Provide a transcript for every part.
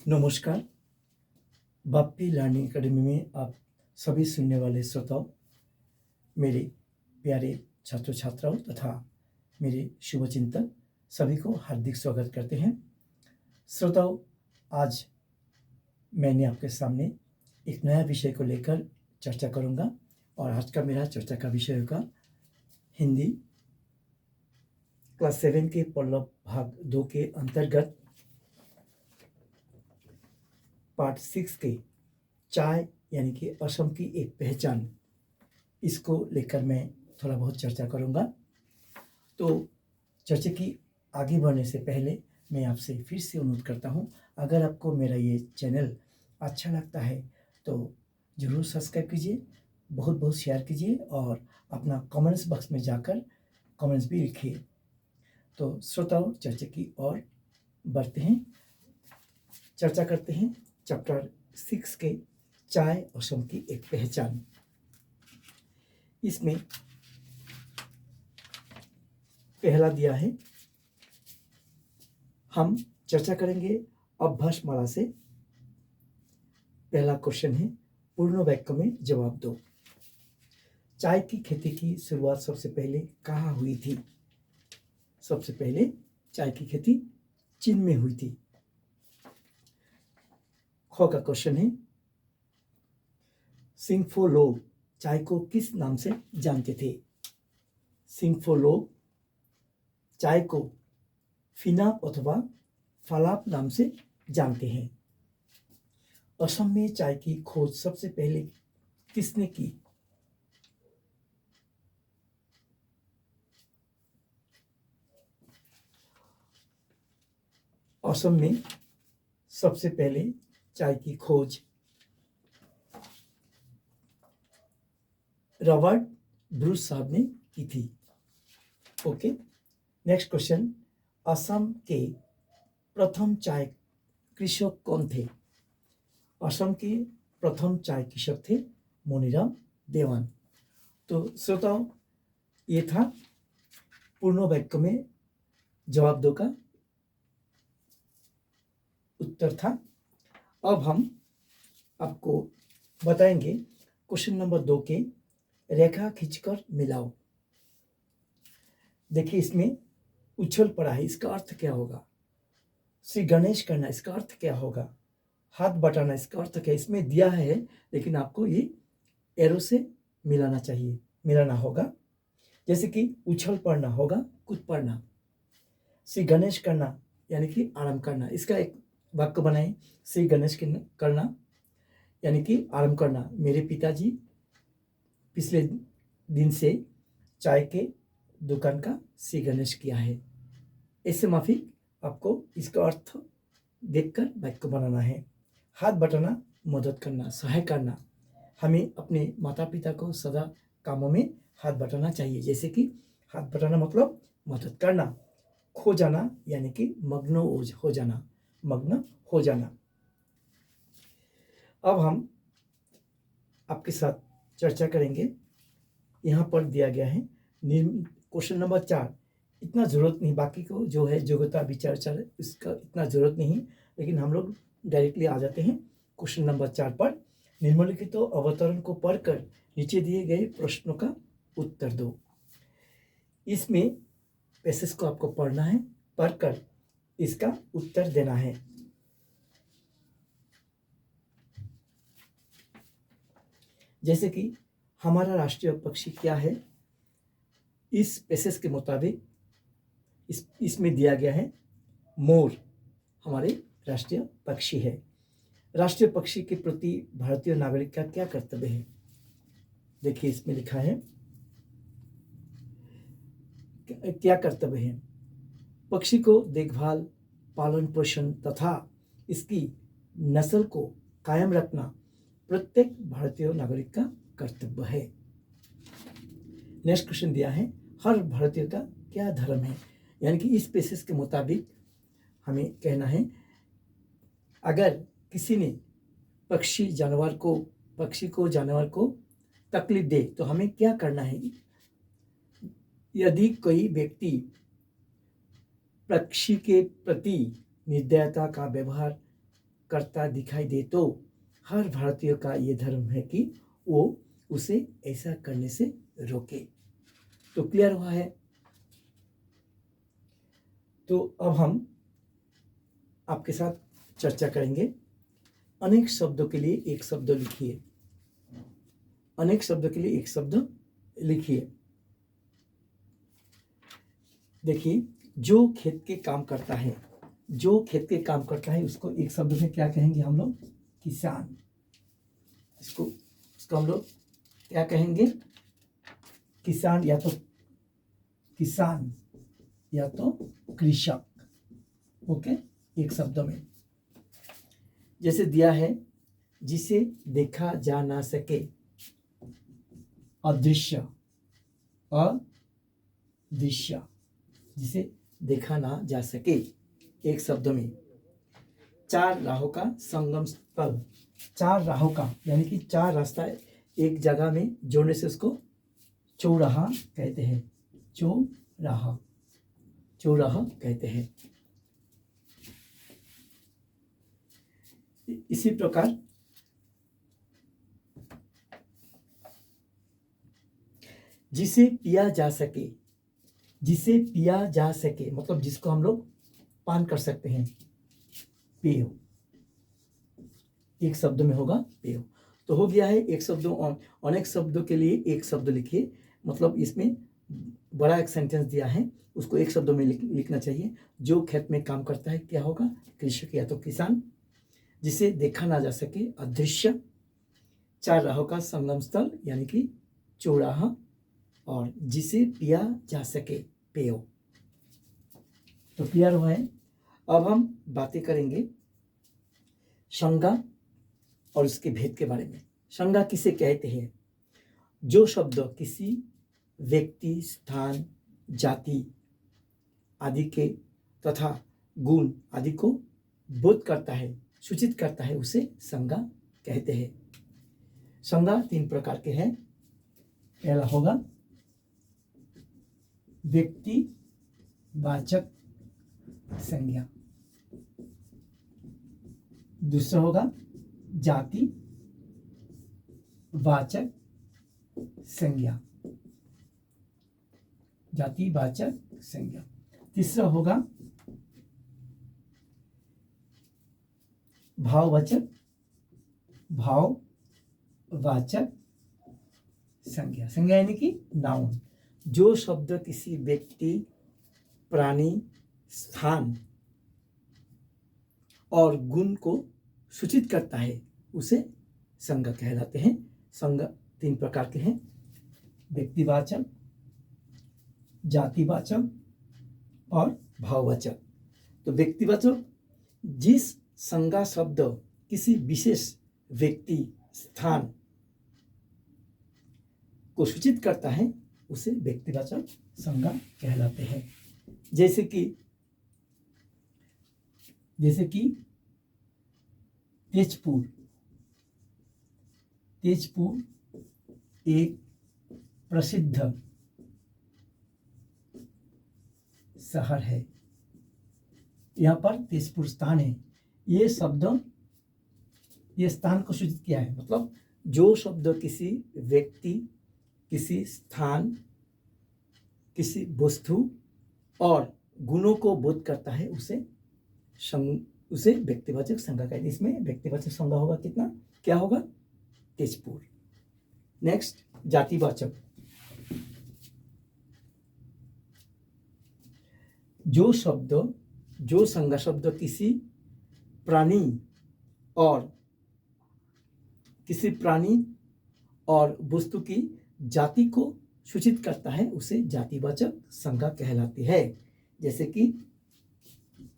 नमस्कार। Bappi learning academy में आप सभी सुनने वाले श्रोताओं, मेरे प्यारे छात्र छात्राओं तथा मेरे शुभचिंतक सभी को हार्दिक स्वागत करते हैं। श्रोताओं, आज मैंने आपके सामने एक नया विषय को लेकर चर्चा करूंगा और आज का मेरा चर्चा का विषय होगा हिंदी क्लास 7 के पल्लव भाग 2 के अंतर्गत पार्ट 6 के चाय यानी कि असम की एक पहचान, इसको लेकर मैं थोड़ा बहुत चर्चा करूंगा। तो चर्चा की आगे बढ़ने से पहले मैं आपसे फिर से अनुरोध करता हूं, अगर आपको मेरा ये चैनल अच्छा लगता है तो ज़रूर सब्सक्राइब कीजिए, बहुत बहुत शेयर कीजिए और अपना कमेंट्स बॉक्स में जाकर कमेंट्स भी लिखिए। तो श्रोताओं, चर्चा की ओर बढ़ते हैं, चर्चा करते हैं चैप्टर 6 के चाय असम की एक पहचान। इसमें पहला दिया है, हम चर्चा करेंगे अभ्यासमाला से। पहला क्वेश्चन है, पूर्ण वाक्य में जवाब दो। चाय की खेती की शुरुआत सबसे पहले कहाँ हुई थी? सबसे पहले चाय की खेती चीन में हुई थी। ख का क्वेश्चन है, सिंगफो लोग चाय को किस नाम से जानते थे? सिंगफो लोग चाय को फिनाप अथवा फालाप नाम से जानते हैं। असम में चाय की खोज सबसे पहले किसने की? असम में सबसे पहले चाय की खोज रॉबर्ट ब्रूस साहब ने की थी। ओके, नेक्स्ट क्वेश्चन, असम के प्रथम चाय कृषक कौन थे? असम के प्रथम चाय कृषक थे मोनीराम देवान। तो श्रोताओं, ये था पूर्ण वाक्य में जवाब दो का उत्तर था। अब हम आपको बताएंगे क्वेश्चन नंबर 2 के रेखा खींचकर मिलाओ। देखिए, इसमें उछल पड़ा है, इसका अर्थ क्या होगा? श्री गणेश करना, इसका अर्थ क्या होगा? हाथ बटाना, इसका अर्थ क्या? इसमें दिया है लेकिन आपको ये एरो से मिलाना होगा। जैसे कि उछल पड़ना होगा कूद पड़ना, श्री गणेश करना यानी कि आराम करना। इसका एक वाक्य बनाए, श्री गणेश करना यानी कि आराम करना। मेरे पिताजी पिछले दिन से चाय के दुकान का श्री गणेश किया है। इससे माफी, आपको इसका अर्थ देखकर वाक्य बनाना है। हाथ बटाना, मदद करना, सहाय करना। हमें अपने माता पिता को सदा कामों में हाथ बटाना चाहिए। जैसे कि हाथ बटाना मतलब मदद करना। खो जाना यानी कि मग्न हो जाना। अब हम आपके साथ चर्चा करेंगे। यहाँ पर दिया गया है क्वेश्चन नंबर 4। इतना जरूरत नहीं, बाकी को जो है योग्यता विचार इसका इतना जरूरत नहीं, लेकिन हम लोग डायरेक्टली आ जाते हैं क्वेश्चन नंबर 4 पर। निम्नलिखित तो अवतरण को पढ़कर नीचे दिए गए प्रश्नों का उत्तर दो। इसमें पैसेज को आपको पढ़ना है, पढ़कर इसका उत्तर देना है। जैसे कि हमारा राष्ट्रीय पक्षी क्या है? इस पैसेज के मुताबिक इसमें दिया गया है, मोर हमारे राष्ट्रीय पक्षी है। राष्ट्रीय पक्षी के प्रति भारतीय नागरिक का क्या कर्तव्य है? देखिए, इसमें लिखा है क्या कर्तव्य है। पक्षी को देखभाल, पालन पोषण तथा इसकी नस्ल को कायम रखना प्रत्येक भारतीय नागरिक का कर्तव्य है। नेक्स्ट क्वेश्चन दिया है, हर भारतीय का क्या धर्म है? यानी कि इस पेसेज के मुताबिक हमें कहना है, अगर किसी ने पक्षी को जानवर को तकलीफ दे तो हमें क्या करना है? यदि कोई व्यक्ति पक्षी के प्रति निर्दयता का व्यवहार करता दिखाई दे तो हर भारतीय का ये धर्म है कि वो उसे ऐसा करने से रोके। तो क्लियर हुआ है। तो अब हम आपके साथ चर्चा करेंगे। अनेक शब्दों के लिए एक शब्द लिखिए। अनेक शब्दों के लिए एक शब्द लिखिए। देखिए, जो खेत के काम करता है, जो खेत के काम करता है उसको एक शब्द में क्या कहेंगे हम लोग? किसान। इसको हम लोग क्या कहेंगे? किसान या तो किसान या तो कृषक। ओके, एक शब्द में। जैसे दिया है, जिसे देखा जा ना सके, अदृश्य, अदृश्य, जिसे देखा ना जा सके, एक शब्द में। चार राहों का संगम स्थल। चार राहों का यानी कि चार रास्ता एक जगह में जोड़ने से उसको चौराहा कहते हैं। चौराहा, चौराहा कहते हैं। इसी प्रकार जिसे पिया जा सके, जिसे पिया जा सके मतलब जिसको हम लोग पान कर सकते हैं, पेय। एक शब्द में होगा पेय। तो हो गया है एक शब्दों अनेक शब्दों के लिए एक शब्द लिखिए। मतलब इसमें बड़ा एक सेंटेंस दिया है, उसको एक शब्दों में लिखना चाहिए। जो खेत में काम करता है क्या होगा? कृषक या तो किसान। जिसे देखा ना जा सके, अदृश्य। चार राहों का संगम स्थल यानी कि चौराहा। और जिसे पिया जा सके, पेय। तो क्लियर हुआ है। अब हम बातें करेंगे संज्ञा और उसके भेद के बारे में। संज्ञा किसे कहते हैं? जो शब्द किसी व्यक्ति, स्थान, जाति आदि के तथा गुण आदि को बोध करता है, सूचित करता है, उसे संज्ञा कहते हैं। संज्ञा तीन प्रकार के हैं। पहला होगा व्यक्तिवाचक संज्ञा। दूसरा होगा जाति वाचक संज्ञा, जातिवाचक संज्ञा। तीसरा होगा भाववाचक, भाववाचक संज्ञा। संज्ञा यानी कि नाउन। जो शब्द किसी व्यक्ति, प्राणी, स्थान और गुण को सूचित करता है उसे संज्ञा कहलाते हैं। संज्ञा तीन प्रकार के हैं, व्यक्तिवाचक, जातिवाचक और भाववाचक। तो व्यक्तिवाचक जिस संज्ञा शब्द किसी विशेष व्यक्ति, स्थान को सूचित करता है उसे व्यक्तिवाचक संज्ञा कहलाते हैं। जैसे कि तेजपुर। तेजपुर एक प्रसिद्ध शहर है। यहाँ पर तेजपुर स्थान है। ये शब्द ये स्थान को सूचित किया है। मतलब जो शब्द किसी व्यक्ति, किसी स्थान, किसी वस्तु और गुणों को बोध करता है उसे व्यक्तिवाचक संज्ञा कहते हैं। इसमें व्यक्तिवाचक संज्ञा होगा कितना? क्या होगा? तेजपुर। नेक्स्ट, जातिवाचक। जो संज्ञा शब्द किसी प्राणी और वस्तु की जाति को सूचित करता है उसे जातिवाचक संज्ञा कहलाती है। जैसे कि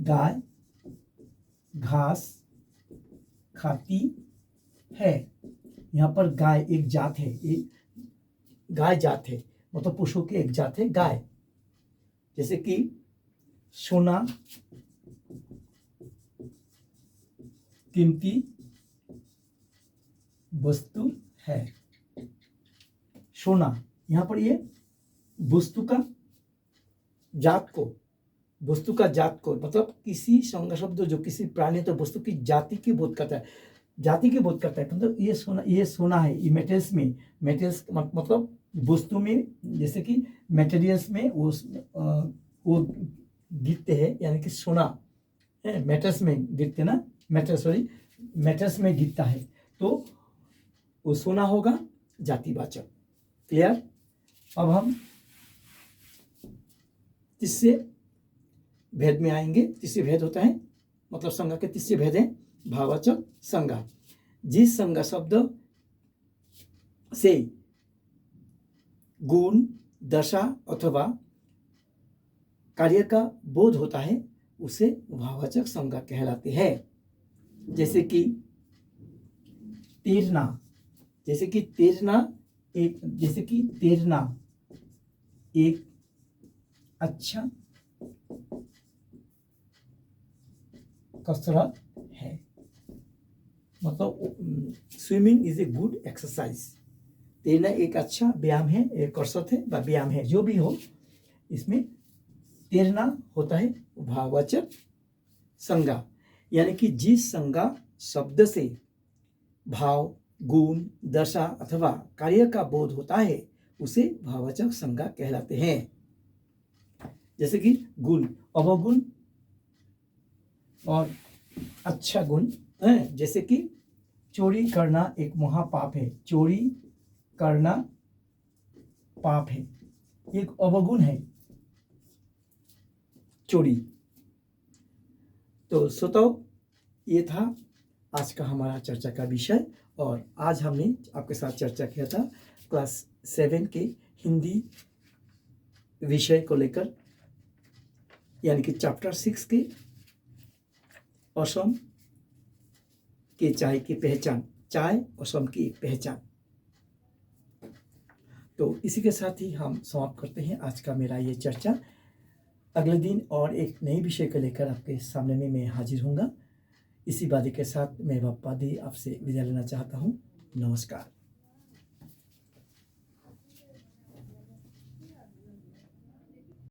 गाय घास खाती है। यहाँ पर गाय एक जात है, गाय जात है, मतलब पशु की एक जात है गाय। जैसे कि सोना कीमती वस्तु है। सोना, यहाँ पर ये वस्तु का जात को वस्तु का जात को, मतलब किसी संज्ञा शब्द जो किसी प्राणी तो वस्तु की जाति की बोध करता है, जाति की बोध करता है। मतलब ये सोना है, ये मेटल्स में, मेटल्स मतलब वस्तु में, जैसे कि मेटेरियल्स में वो गिरते हैं, यानी कि सोना है मेटल्स में गिरते ना, मेटल्स में गिरता है, तो वो सोना होगा जातिवाचक। क्लियर। अब हम तीसरे भेद में आएंगे। तीसरे भेद होता है, मतलब संज्ञा के तीसरे भेद है भाववाचक संज्ञा। जिस संज्ञा शब्द से गुण, दशा अथवा कार्य का बोध होता है उसे भाववाचक संज्ञा कहलाते हैं। जैसे कि तैरना, जैसे कि तैरना एक अच्छा कसरत है, मतलब swimming is a good exercise. तैरना एक अच्छा व्यायाम है, एक कसरत है, व्यायाम है, जो भी हो, इसमें तैरना होता है भाववाचक संज्ञा। यानी कि जिस संज्ञा शब्द से भाव, गुण, दशा अथवा कार्य का बोध होता है उसे भाववाचक संज्ञा कहलाते हैं। जैसे कि गुण, अवगुण और अच्छा गुण है। जैसे कि चोरी करना एक महापाप है, चोरी करना पाप है, एक अवगुण है चोरी। तो श्रोताओ, ये था आज का हमारा चर्चा का विषय, और आज हमने आपके साथ चर्चा किया था क्लास 7 के हिंदी विषय को लेकर, यानी कि चैप्टर 6 के असम के चाय की पहचान, चाय असम की पहचान। तो इसी के साथ ही हम समाप्त करते हैं आज का मेरा ये चर्चा। अगले दिन और एक नई विषय को लेकर आपके सामने में मैं हाजिर होऊंगा। इसी बात के साथ मैं बाप्पा दी आपसे विदा लेना चाहता हूँ। नमस्कार।